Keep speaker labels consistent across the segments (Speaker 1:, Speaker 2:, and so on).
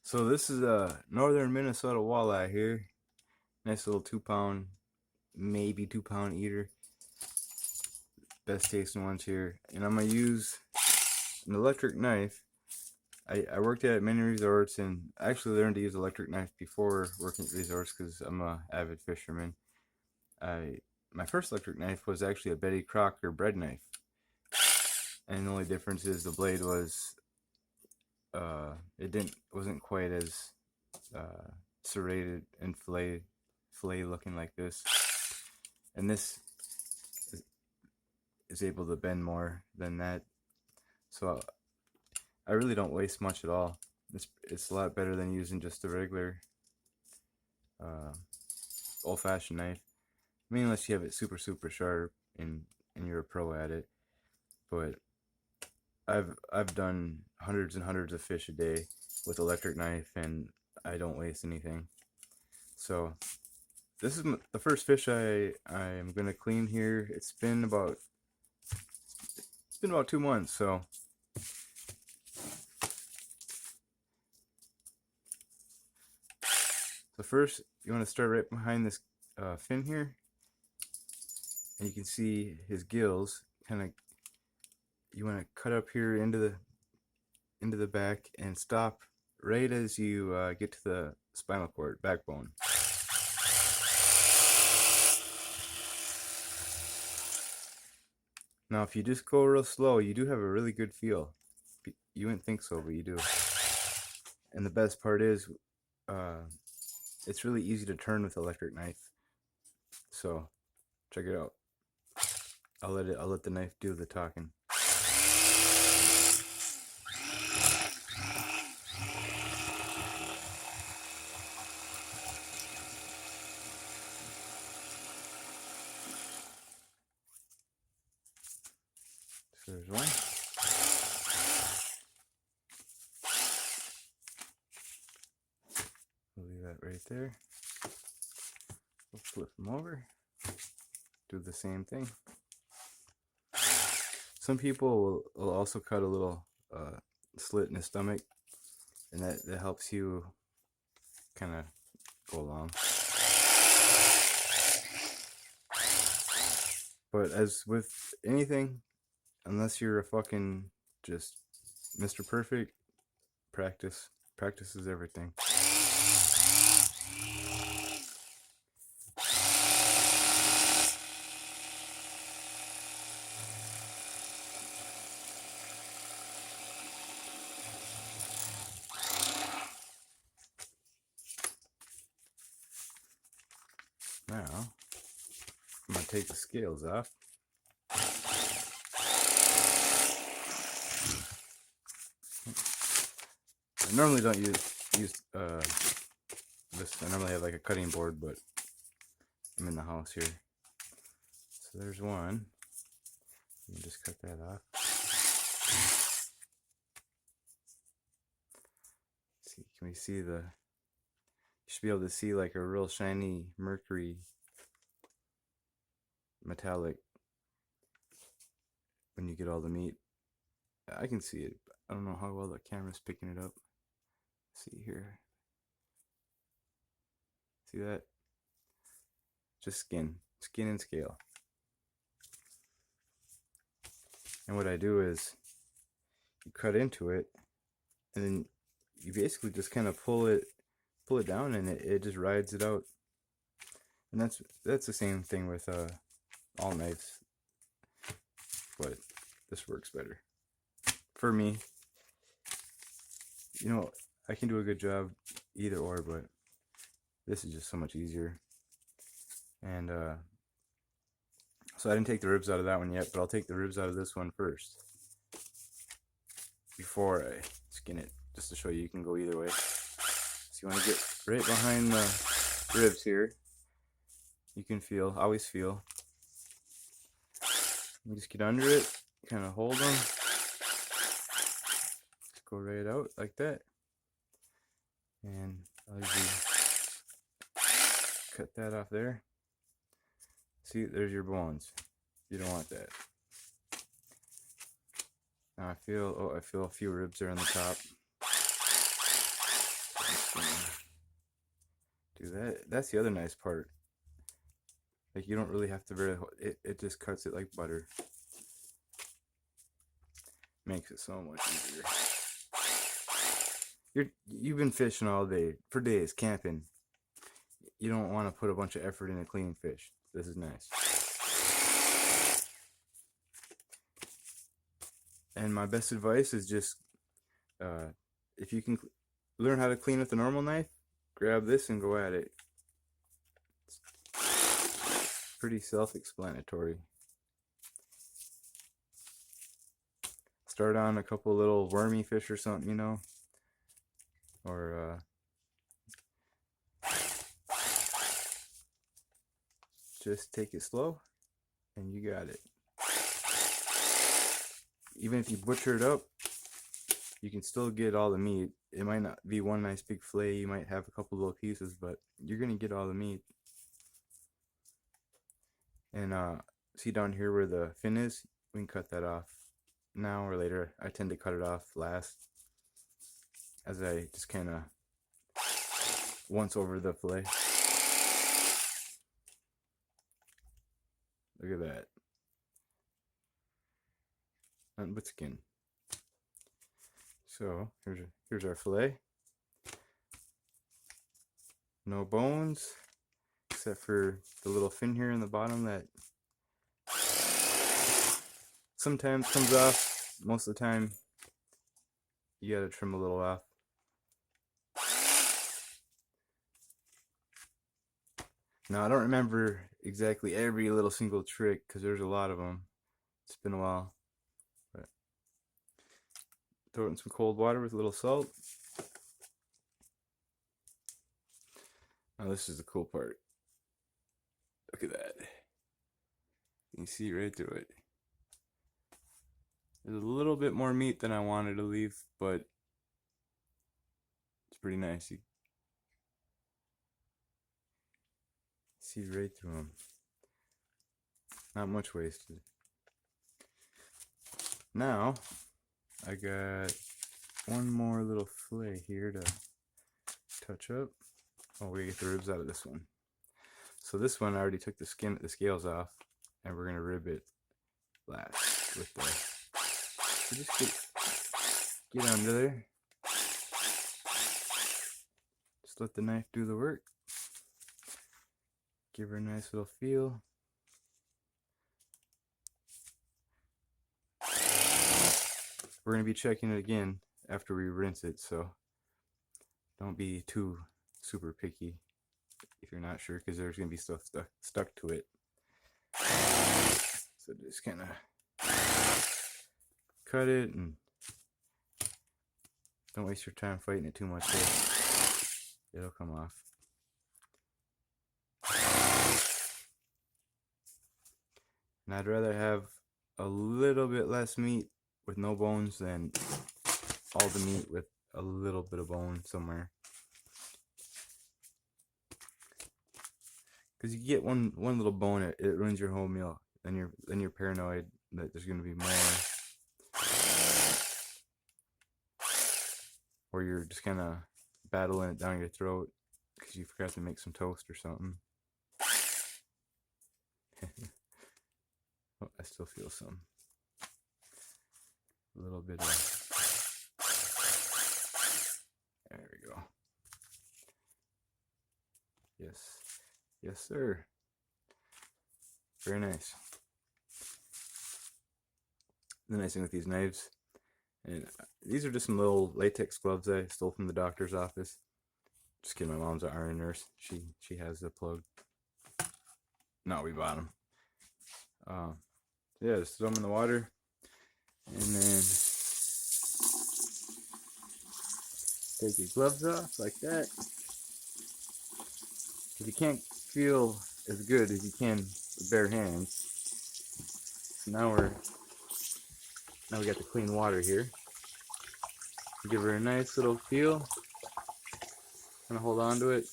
Speaker 1: So this is a northern Minnesota walleye here. Nice little 2 pound, maybe 2 pound eater. Best tasting ones here. And I'm gonna use an electric knife. I worked at many resorts and actually learned to use electric knife before working at resorts because I'm a avid fisherman. My first electric knife was actually a Betty Crocker bread knife, and the only difference is the blade was it wasn't quite as serrated and fillet looking like this, and this is able to bend more than that. So I really don't waste much at all. It's a lot better than using just a regular uh, old-fashioned knife. I mean, unless you have it super sharp and you're a pro at it. But I've done hundreds and hundreds of fish a day with electric knife, and I don't waste anything. So this is the first fish I am gonna clean here. It's been about 2 months. So first you want to start right behind this fin here, and you can see his gills. Kind of, you want to cut up here into the back and stop right as you get to the spinal cord, backbone. Now, if you just go real slow, you do have a really good feel. You wouldn't think so, but you do. And the best part is, it's really easy to turn with electric knife. So, check it out. I'll let the knife do the talking. So there's one. We'll leave that right there. We'll flip them over. Do the same thing. Some people will also cut a little slit in the stomach, and that helps you kind of go along. But as with anything, unless you're a fucking just Mr. Perfect, practice is everything. Now, I'm going to take the scales off. I normally don't use this. I normally have like a cutting board, but I'm in the house here. So there's one. You can just cut that off. See, can we see the... You should be able to see like a real shiny mercury metallic when you get all the meat. I can see it. I don't know how well the camera's picking it up. Let's see here. See that? Just skin and scale. And what I do is you cut into it, and then you basically just kind of pull it down, and it just rides it out. And that's the same thing with all knives, but this works better for me. You know, I can do a good job either or, but this is just so much easier. And so I didn't take the ribs out of that one yet, but I'll take the ribs out of this one first before I skin it, just to show you can go either way. So you want to get right behind the ribs here. You can always feel. You just get under it, kind of hold them. Just go right out like that. And I'll usually cut that off there. See, there's your bones. You don't want that. Now I feel a few ribs there on the top. do that. That's the other nice part. Like, you don't really have to it just cuts it like butter. Makes it so much easier. You've been fishing all day, for days, camping. You don't want to put a bunch of effort into cleaning fish. This is nice. And my best advice is just, if you can learn how to clean with a normal knife, grab this and go at it. It's pretty self-explanatory. Start on a couple little wormy fish or something, you know, or just take it slow and you got it. Even if you butcher it up, you can still get all the meat. It might not be one nice big fillet, you might have a couple little pieces, but you're gonna get all the meat. And see down here where the fin is, we can cut that off now or later. I tend to cut it off last, as I just kind of once over the fillet. Look at that. Nothing but skin. So here's our fillet. No bones, except for the little fin here in the bottom that sometimes comes off. Most of the time, you gotta trim a little off. Now, I don't remember exactly every little single trick because there's a lot of them. It's been a while. But throw it in some cold water with a little salt. Now, this is the cool part. Look at that. You can see right through it. There's a little bit more meat than I wanted to leave, but it's pretty nice. You see right through them. Not much wasted. Now, I got one more little fillet here to touch up. Oh, we get the ribs out of this one. So this one, I already took the scales off, and we're gonna rib it last with the. So just get under there. Just let the knife do the work. Give her a nice little feel. We're going to be checking it again after we rinse it, so don't be too super picky if you're not sure, because there's going to be stuff stuck to it. So just kind of cut it and don't waste your time fighting it too much. It'll come off. And I'd rather have a little bit less meat with no bones than all the meat with a little bit of bone somewhere. Because you get one little bone, it ruins your whole meal. Then you're paranoid that there's going to be more. Or you're just kind of battling it down your throat because you forgot to make some toast or something. Oh, I still feel some. A little bit of. There we go. Yes. Yes, sir. Very nice. The nice thing with these knives, and these are just some little latex gloves I stole from the doctor's office. Just kidding, my mom's an RN nurse. She has the plug. No, we bought them. Yeah, just throw them in the water, and then take your gloves off like that. Because you can't feel as good as you can with bare hands. So now we got the clean water here. Give her a nice little feel. Kind of hold on to it,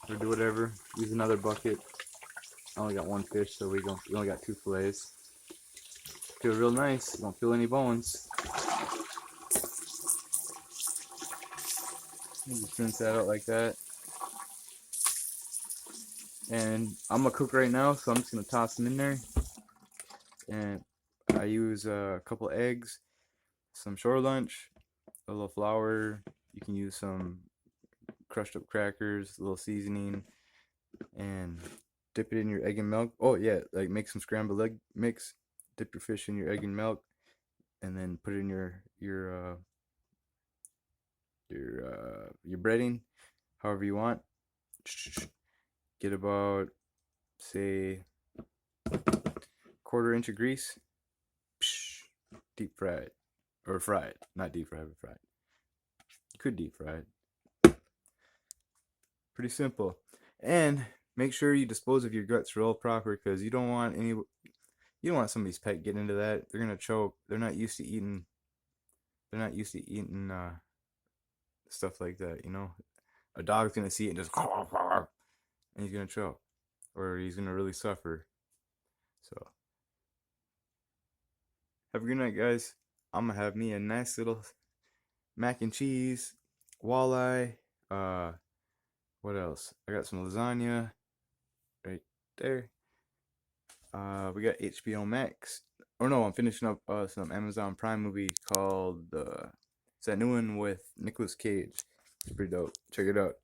Speaker 1: or do whatever. Use another bucket. I only got one fish, so we only got 2 fillets. Feel real nice. Don't feel any bones. You just rinse that out like that. And I'm gonna cook right now, so I'm just gonna toss them in there. And I use a couple eggs, some shore lunch, a little flour. You can use some crushed up crackers, a little seasoning, and dip it in your egg and milk. Oh yeah, like make some scrambled egg mix. Dip your fish in your egg and milk, and then put it in your breading, however you want. Get about, say, quarter-inch of grease. Deep fried, or fried, not deep fried, but fried. You could deep fry it. Pretty simple. And make sure you dispose of your guts real proper, because you don't want somebody's pet getting into that. They're gonna choke. They're not used to eating. They're not used to eating stuff like that. You know, a dog's gonna see it and just and he's gonna choke, or he's gonna really suffer. So have a good night, guys. I'm gonna have me a nice little mac and cheese, walleye. What else? I got some lasagna right there. We got HBO Max. Or no, I'm finishing up some Amazon Prime movie called it's that new one with Nicolas Cage. It's pretty dope. Check it out.